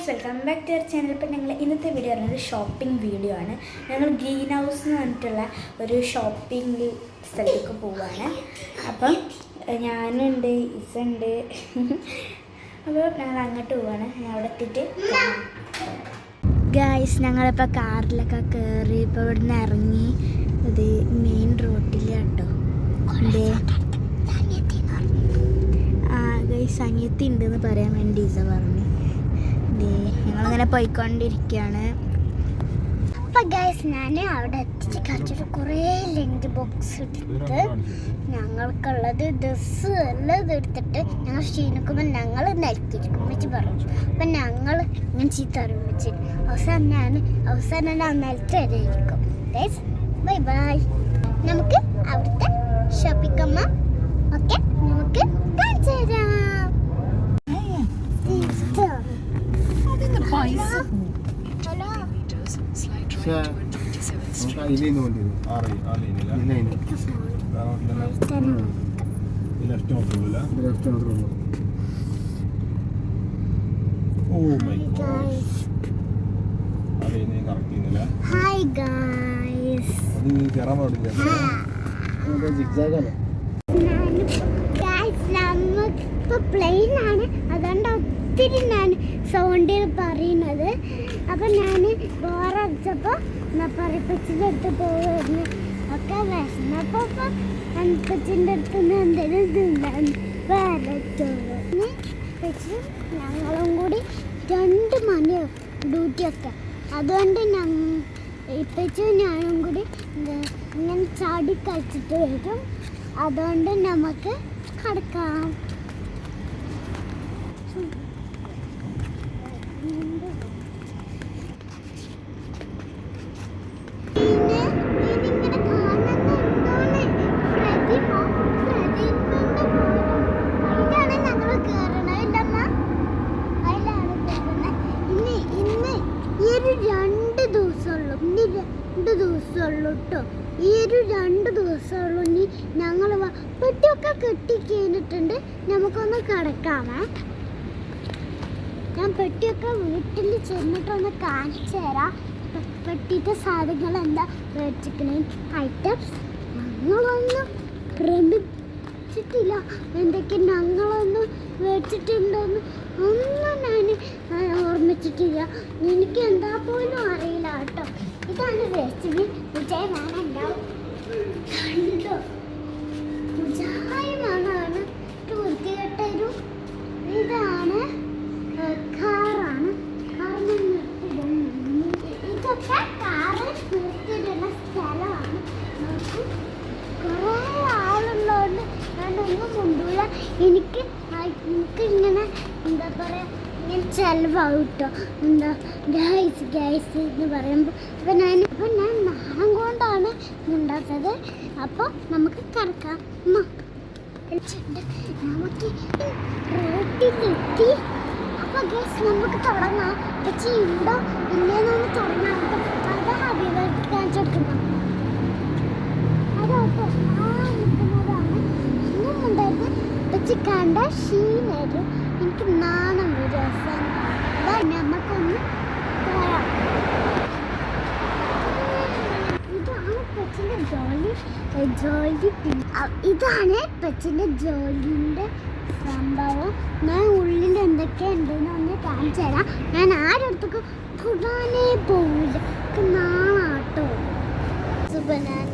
Welcome back to your channel. ഇപ്പം ഞങ്ങൾ ഇന്നത്തെ വീഡിയോ പറയുന്നത് ഷോപ്പിംഗ് വീഡിയോ ആണ്. ഞങ്ങൾ ഗ്രീൻ ഹൗസ് എന്ന് പറഞ്ഞിട്ടുള്ള ഒരു ഷോപ്പിംഗ് സ്ഥലത്തേക്ക് പോവുകയാണ്. അപ്പം ഞാനുണ്ട്, ഇസുണ്ട്. അപ്പോൾ ഞങ്ങൾ അങ്ങോട്ട് പോവുകയാണ്. ഞാൻ അവിടെ എത്തിയിട്ട് ഗായ്സ് ഞങ്ങളിപ്പോൾ കാറിലൊക്കെ കയറി ഇപ്പോൾ ഇവിടെ നിന്ന് ഇറങ്ങി. ഇത് മെയിൻ റോട്ടിൽ കേട്ടോ. ഗൈസ് അനിയത്തി ഉണ്ടെന്ന് പറയാൻ വേണ്ടി ഈസ പറഞ്ഞു. ഞങ്ങളിങ്ങനെ പോയിക്കൊണ്ടിരിക്കുകയാണ്. അപ്പം ഗൈസ് ഞാൻ അവിടെ എത്തിച്ച് കളിച്ചിട്ട് കുറേ ലഞ്ച് ബോക്സ് എടുത്ത് ഞങ്ങൾക്കുള്ളത് ഡ്രസ്സ് എല്ലാം എടുത്തിട്ട് ഞങ്ങൾ ക്ഷീണിക്കുമ്പോൾ ഞങ്ങൾ നിലത്തിരിക്കും വെച്ച് പറഞ്ഞു. അപ്പം ഞങ്ങൾ ഇങ്ങനെ ചീത്ത അറിയിച്ച് അവസാനം ഞാൻ നിലത്ത് വരെയിരിക്കും. Guys bye bye. നമുക്ക് അവിടുത്തെ ഷോപ്പിംഗ് അമ്മ ഓക്കെ നമുക്ക് കാണിച്ചു തരാം. ഹായ് ഗായ്സ്, നമ്മളിപ്പോൾ പ്ലെയിൻ ആണ്, അതുകൊണ്ട് ഒത്തിരി ഞാൻ സൗണ്ടിൽ പറയുന്നത്. അപ്പം ഞാൻ ബോറടിച്ചപ്പോൾ പറയിപ്പച്ചിൻ്റെ അടുത്ത് പോകുമായിരുന്നു. ഒക്കെ വിശന്നപ്പോൾ അൻപച്ചിൻ്റെ അടുത്ത് നിന്ന് എന്തെങ്കിലും തിന്നാൻ വരച്ചോളൂ. ഞങ്ങളും കൂടി 2 മണിയാവും ഡ്യൂട്ടിയൊക്കെ. അതുകൊണ്ട് ഇപ്പച്ചും ഞാനും കൂടി ഇങ്ങനെ ചാടി കളിച്ചിട്ട് വരും. അതുകൊണ്ട് നമുക്ക് കിടക്കാം. ദിവസമുള്ളൂ ഈ ഒരു 2 ദിവസമുള്ളൂ. ഇനി ഞങ്ങൾ പെട്ടിയൊക്കെ കെട്ടി കഴിഞ്ഞിട്ടുണ്ട്. നമുക്കൊന്ന് കിടക്കാമേ. ഞാൻ പെട്ടിയൊക്കെ വീട്ടിൽ ചെന്നിട്ടൊന്ന് കാണിച്ചു തരാം. പെട്ടിയുടെ സാധനങ്ങൾ എന്താ മേടിച്ചിരിക്കണേ ഐറ്റംസ് ഞങ്ങളൊന്നും ശ്രമിച്ചിട്ടില്ല. എന്തൊക്കെ ഞങ്ങളൊന്നും മേടിച്ചിട്ടുണ്ടോന്ന് ഒന്നും ഞാൻ ഓർമ്മിച്ചിട്ടില്ല. എനിക്ക് എന്താ പോലും അറിയില്ല കേട്ടോ. ഇതാണ് റെസിപ്പി. വിജയ് വേണുണ്ടാവും കണ്ടോ. ഉജായമാണ് വൃത്തികെട്ടൊരു ഇതാണ് കാറാണ്. ഇതൊക്കെ കാറ് നിർത്തിയിടുന്ന സ്ഥലമാണ്. കുറേ ആളുള്ളതുകൊണ്ട് ഞാനൊന്നും കൊണ്ടുപോയില്ല. എനിക്ക് ഇങ്ങനെ എന്താ പറയുക ഇങ്ങനെ ചിലവാകും കേട്ടോ. എന്താ ഗൈസ് എന്ന് പറയുമ്പോൾ അപ്പം ഞാൻ നാണം കൊണ്ടാണ് ഉണ്ടാക്കുന്നത്. അപ്പോൾ നമുക്ക് കിടക്കാം. നമുക്ക് റോട്ടിലെത്തി. അപ്പോൾ ഗൈസ് നമുക്ക് തുടങ്ങാം. പക്ഷേ ഉണ്ടോ ഇല്ലേന്നാണ് തുടങ്ങാം. അതാ അഭിവൃദ്ധി കാണിച്ചു കൊടുക്കുന്നത്. അതോട്ടോ നിൽക്കുന്നതാണ്. ഇന്നും ഉണ്ടായിരുന്നു. പക്ഷെ കണ്ട ക്ഷീണായിരുന്നു. എനിക്ക് നാണം വരും അവസാനം. നമുക്കൊന്ന് പോരാം. ഇതാണ് പെച്ചിൻ്റെ ജോലി. ഇതാണ് പെച്ചിൻ്റെ ജോലിൻ്റെ സംഭവം. ഞാൻ ഉള്ളിൽ എന്തൊക്കെ ഉണ്ടെന്ന് ഒന്ന് കാണിച്ചു തരാം. ഞാൻ ആരടുത്തൊക്കെ തൊടാനേ പോവില്ല. നാളാട്ടോ. ഞാൻ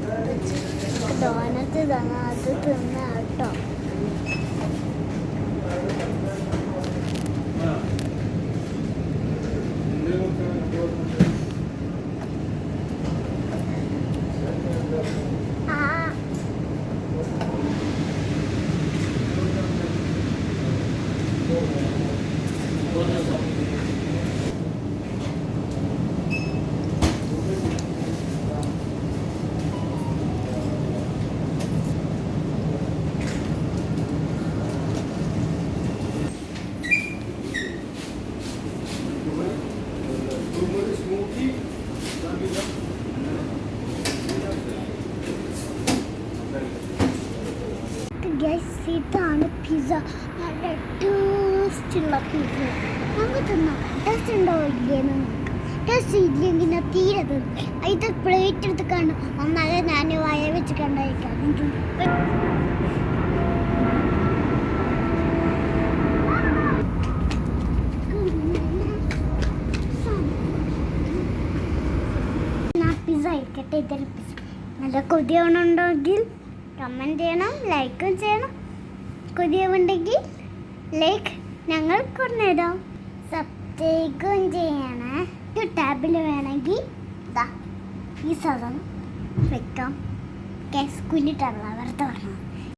ഡോനറ്റ് തന്നെ അത് തിന്ന കേട്ടോ. ഇതാണ് പിസ്സ. നല്ല ടേസ്റ്റുള്ള പിസ്സ. നമുക്ക് തിന്നാം. ടേസ്റ്റ് ടേസ്റ്റ് ഉണ്ടോ ഇല്ലേന്ന് നോക്കാം. ടേസ്റ്റ് ഇല്ലെങ്കിൽ ഞാൻ തീരെ തിന്നും. ഇത് പ്ലേറ്റ് എടുത്ത് കണ്ടു ഒന്നാകെ ഞാൻ വയ വെച്ച് കണ്ടയക്കാം. പിസ്സ കഴിക്കട്ടെ. ഇതൊരു പിസ്സ നല്ല കൊതിയാവുന്നുണ്ടെങ്കിൽ കമൻറ്റ് ചെയ്യണം, ലൈക്കും ചെയ്യണം. കൊതിയാവുണ്ടെങ്കിൽ ലൈക്ക് ഞങ്ങൾ കൊണ്ടുതരാം. സബ്സ്ക്രൈബും ചെയ്യണേ. ടാബിൽ വേണമെങ്കിൽ ഇതാ ഈ സാധനം വെക്കാം. കുഞ്ഞിട്ടാണ് വെറുതെ പറഞ്ഞു.